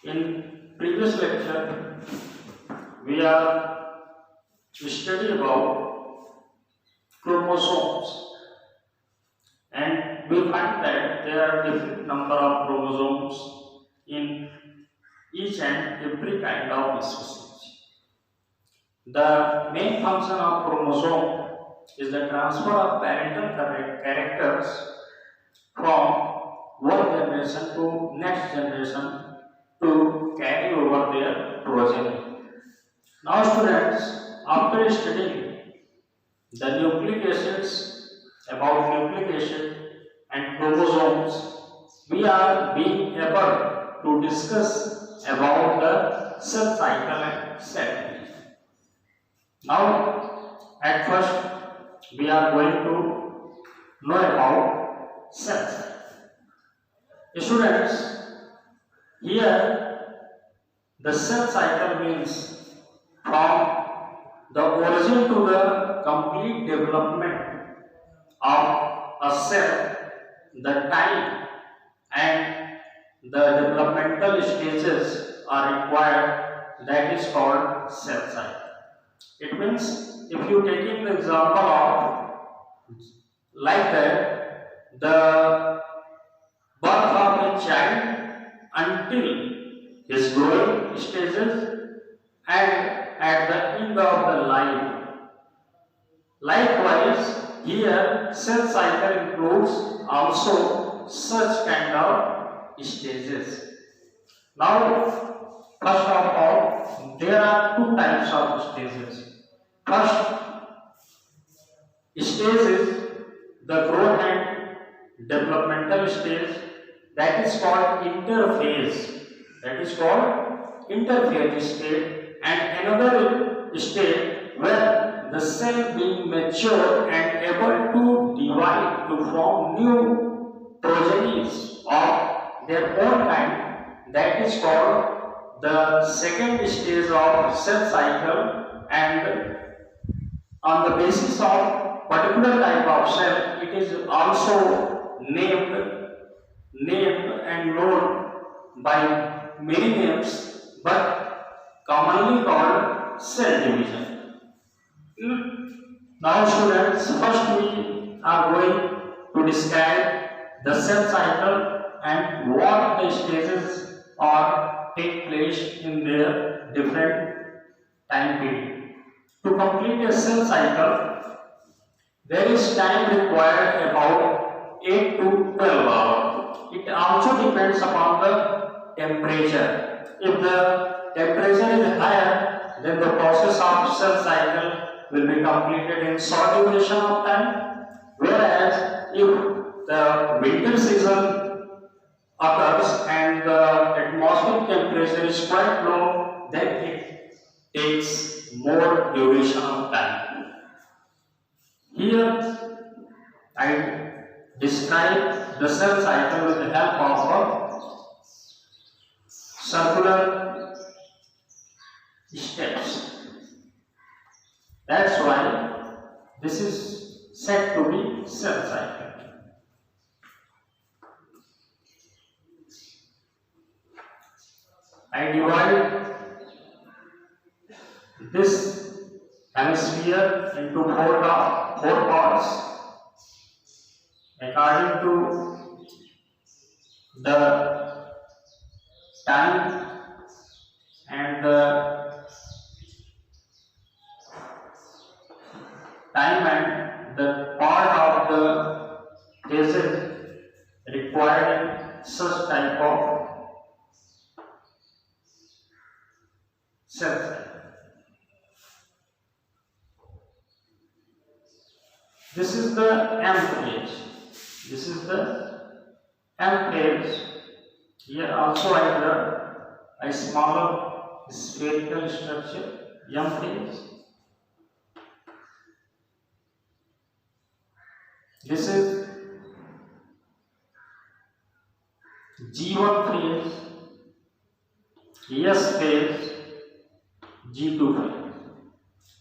In previous lecture, we are studying about chromosomes, and we find that there are different number of chromosomes in each and every kind of species. The main function of chromosome is the transfer of parental characters from one generation to next generation to carry over their progeny. Now students, after studying the nucleic acids, about nucleic acid and chromosomes, we are being able to discuss about the cell cycle and cell division. Now, at first, we are going to know about cell cycle. Students, here the cell cycle means from the origin to the complete development of a cell, the time and the developmental stages are required, that is called cell cycle. It means if you take the example of like that, the birth of a child until his growing stages and at the end of the life. Likewise, here cell cycle includes also such kind of stages. Now, first of all, there are two types of stages. First stage is the growth and developmental stage, that is called interphase. That is called interphase state, and another state where the cell being mature and able to divide to form new progenies of their own kind, that is called the second stage of cell cycle. And on the basis of particular type of cell, it is also named and known by many names, but commonly called cell division. Now students, first we are going to describe the cell cycle and what the stages are take place in their different time period. To complete a cell cycle, there is time required about 8 to 12 hours. It also depends upon the temperature. If the temperature is higher, then the process of cell cycle will be completed in short duration of time. Whereas if the winter season occurs and the atmospheric temperature is quite low, then it takes more duration of time. Here I describe the cell cycle with the help of a circular steps. That's why this is said to be cell cycle. I divide this hemisphere into four parts according to the time and the part of the phases required in such type of cell cycle. This is the M phase. This is the M phase. Here also I draw a smaller spherical structure, M phase. This is G1 phase, S phase, G2 phase,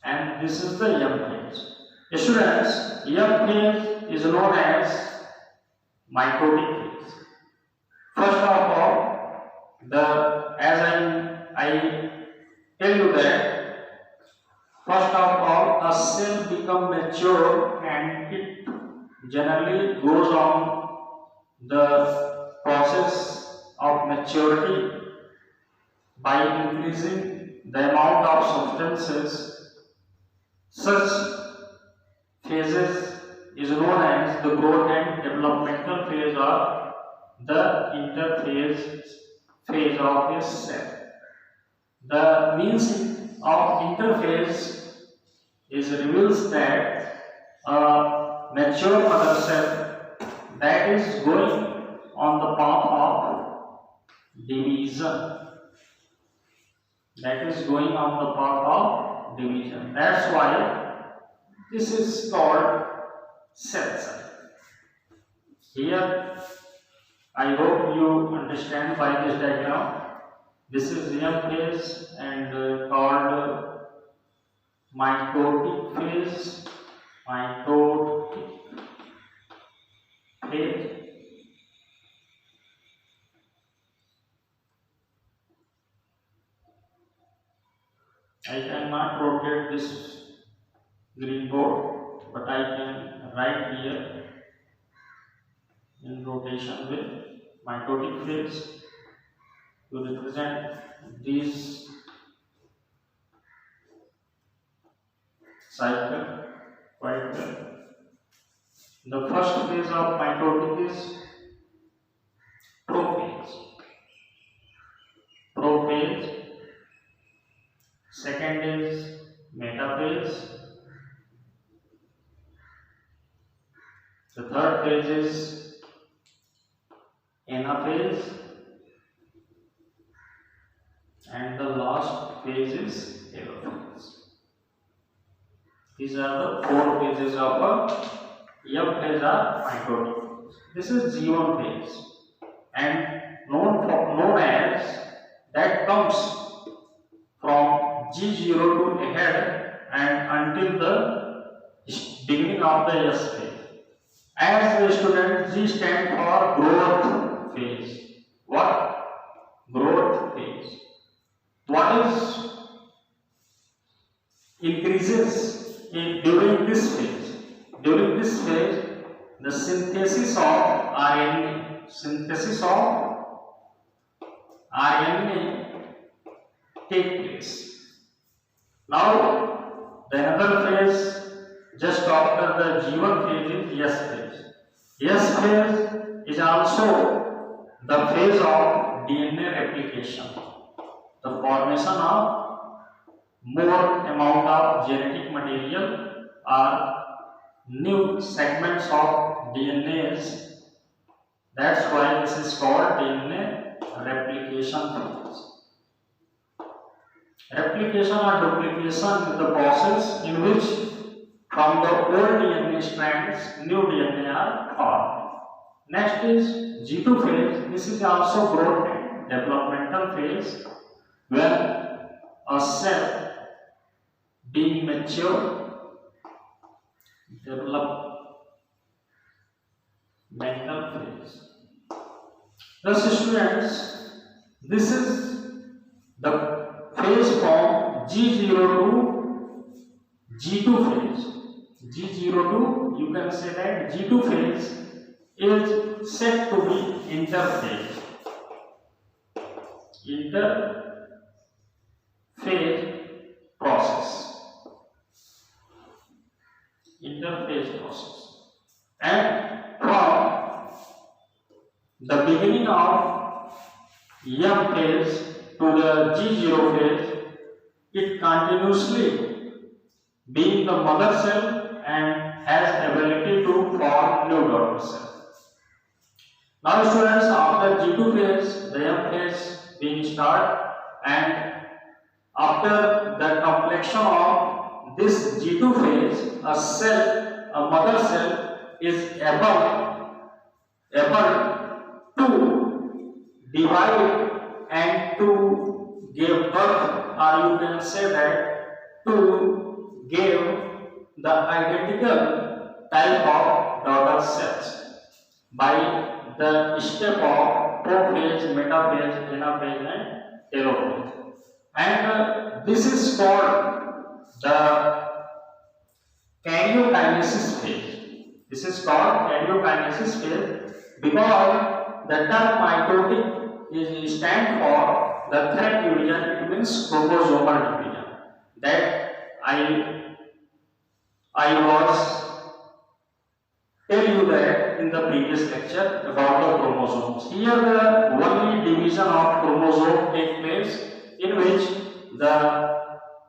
and this is the M phase. Students, M phase is known as mitotic phase. First of all, as tell you that first of all, a cell becomes mature and it generally goes on the process of maturity by increasing the amount of substances. Such phases is known as the growth and developmental phase or the interphase phase of a cell. The means of interphase is reveals that a mature mother cell that is going on the path of division. That is going on the path of division. That's why this is called cell cycle. Here, I hope you understand by this diagram. This is M phase and called mitotic phase. Mitotic phase. I cannot rotate this green board, but I can write here in rotation with mitotic phase to represent these cycle quite well. The first phase of mitotic is prophase. Prophase. Second is metaphase. The third phase is anaphase. And the last phase is telophase. These are the four phases of a M phase or mitotic. This is G1 phase and known as that comes from G0 to ahead and until the beginning of the S phase. As the student, G stands for growth phase. What? Growth phase. What is increases during this phase? During this phase, the synthesis of RNA, take place. Now, the another phase just after the G1 phase is S phase. S phase is also the phase of DNA replication, the formation of more amount of genetic material or new segments of DNAs. That's why this is called DNA replication phase. Replication or duplication is the process in which from the old DNA strands new DNA are formed. Next is G2 phase. This is also growth and developmental phase when a cell being mature, developmental phase. Thus students, this is the phase from G0 to G2 phase. G0 to, you can say that G2 phase is said to be interphase. Interphase process. Interphase process. And from the beginning of M phase to the G0 phase, it continuously being the mother cell and has ability to form new daughter cell. Now students, after G2 phase, the M phase being start, and after the completion of this G2 phase, a cell, a mother cell is able to divide and to give birth, or you can say that to give the identical type of daughter cells by the step of prophase, metaphase, anaphase and telophase. and this is called the karyokinesis phase. This is called karyokinesis phase because the term mitotic is stand for the thread division. It means chromosomal division. That I was tell you that in the previous lecture about the chromosomes. Here the only division of chromosome take place in which the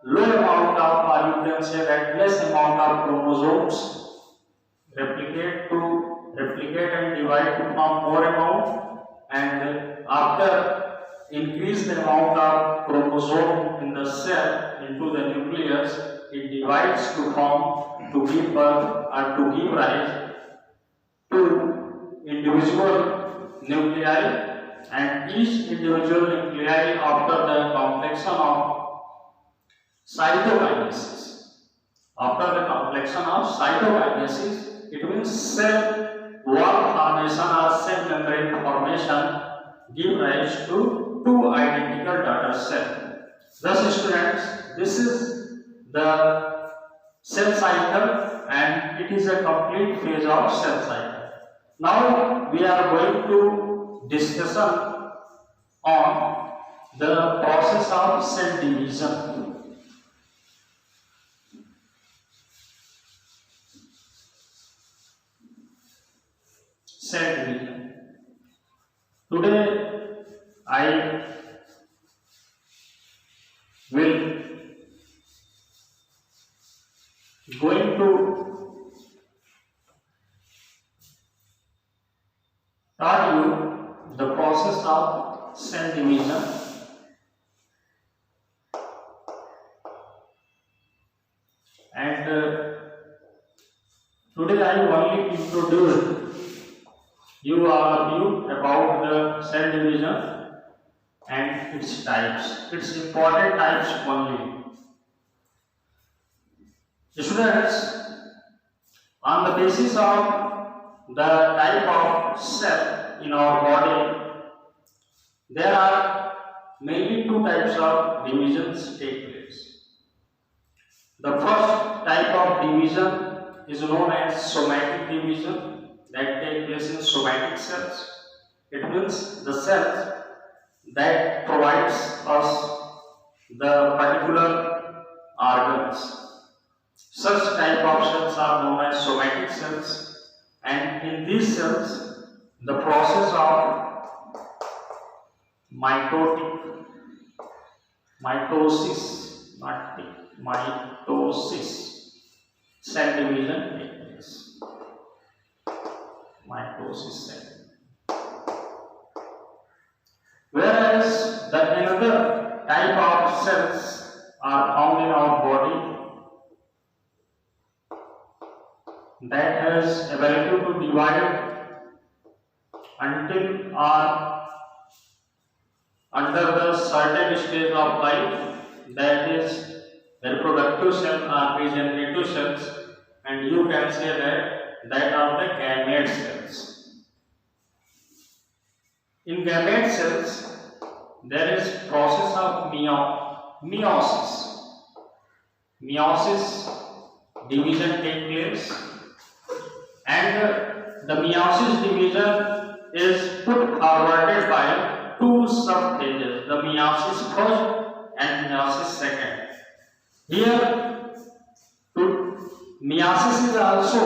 low amount of, or you can say that less amount of chromosomes replicate and divide to form more amount, and after increase the amount of chromosome in the cell into the nucleus, it divides to form, to give birth or to give rise to individual nuclei, and each individual nuclei after the completion of cytokinesis. After the completion of cytokinesis, it means cell wall formation or cell membrane formation give rise to two identical daughter cells. Thus, students, this is the cell cycle and it is a complete phase of cell cycle. Now we are going to discussion on the process of cell division. Cell division. Today I will going to tell you the process of cell division, and today I only introduce you all of you about the cell division and its types, its important types only. Students, on the basis of the type of cell in our body, there are mainly two types of divisions take place. The first type of division is known as somatic division, that take place in somatic cells. It means the cells that provides us the particular organs. Such type of cells are known as somatic cells, and in these cells the process of mitosis, cell division takes place. Mitosis cell. Whereas the another type of cells are found in our body that has ability to divide until or under the certain stage of life, that is reproductive cell or regenerative cells, and you can say that are the gamete cells. In gamete cells, there is process of meiosis. Meiosis division take place, and the meiosis division is put forwarded by two subphases, the meiosis first and meiosis second. Here, meiosis is also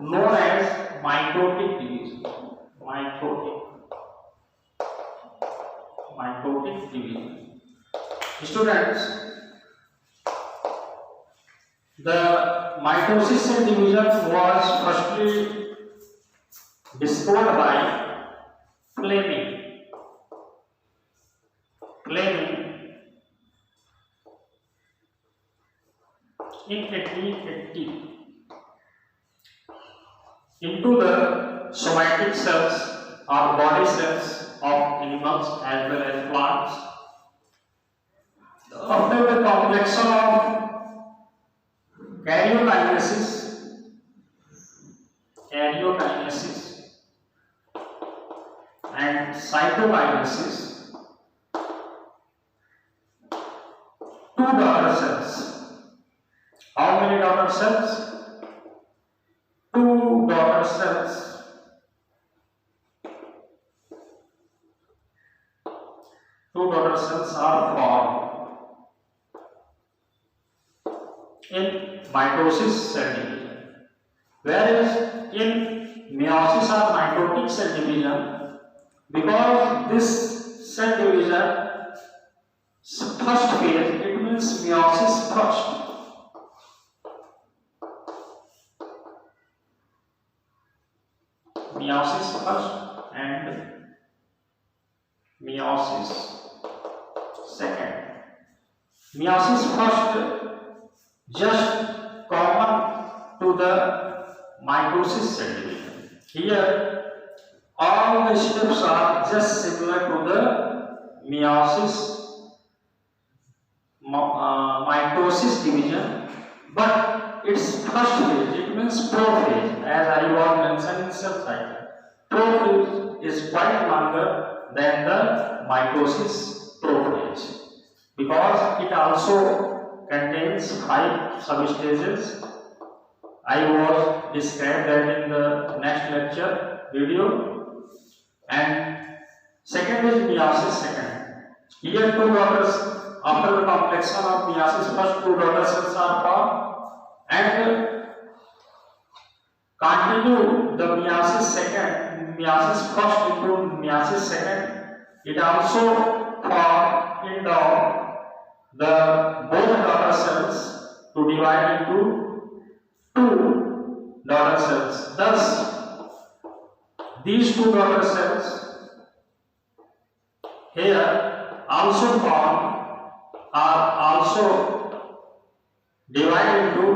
known as mitotic division. Mitotic division. Students, the mitosis cell division was firstly discovered by Fleming in 1880 into the somatic cells or body cells of animals as well as plants. After the completion of karyokinesis and cytokinesis, daughter cells. How many daughter cells? 2 daughter cells. 2 daughter cells are formed in mitosis cell division. Whereas in meiosis or mitotic cell division, because this cell division first phase, it means meiosis first. Meiosis first and meiosis second. Meiosis first just common to the mitosis cell division. Here all the steps are just similar to the meiosis mitosis division, but its first phase, it means prophase, as I was mentioned in cell cycle. Prophase is quite longer than the mitosis prophase because it also contains 5 substages. I was described that in the next lecture video. And second is meiosis second. Here 2 daughters. After the complexion of meiosis first, 2 daughter cells are formed and continue the meiosis second, meiosis first into meiosis second. It also form end of the both daughter cells to divide into 2 daughter cells. Thus, these 2 daughter cells here also form are also divided into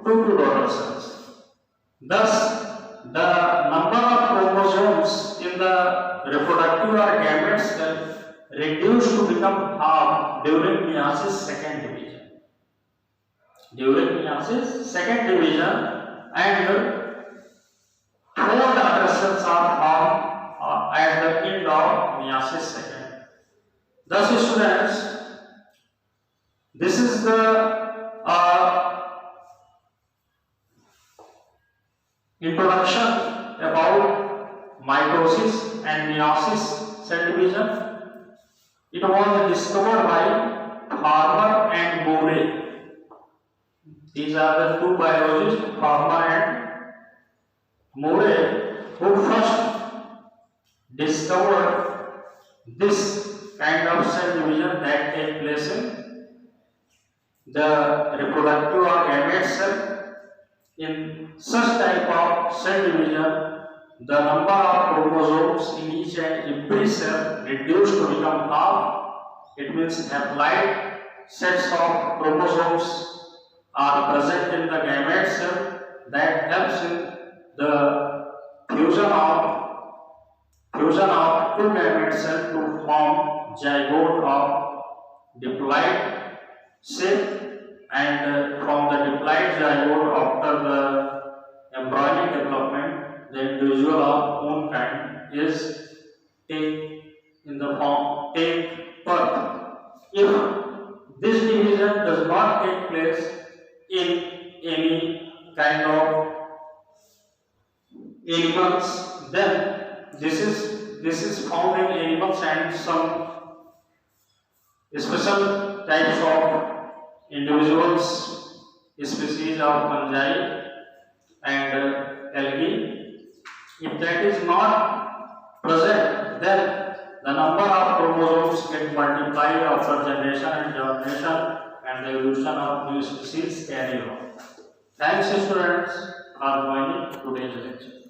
2 daughter cells. Thus, the number of chromosomes in the reproductive or gamete cell reduced to become half during meiosis second division. During meiosis second division, and 4 daughter cells are formed at the end of meiosis second. Thus, students, this is the introduction about mitosis and meiosis cell division. It was discovered by Farmer and Moore. These are the 2 biologists, Farmer and Moore, who first discovered this kind of cell division that takes place in the reproductive or gamete cell. In such type of cell division, the number of chromosomes in each and every cell reduced to become half. It means haploid sets of chromosomes are present in the gamete cell that helps in the fusion of 2 gamete cells to form zygote of diploid shape, and from the diploid zygote after the embryonic development, the individual of own kind is take birth. If this division does not take place in any kind of animals, then this is found in animals and some special types of individuals, species of fungi and algae. If that is not present, then the number of chromosomes get multiplied after generation and germination, and the evolution of new species carry on. Thanks, students, for joining today's lecture.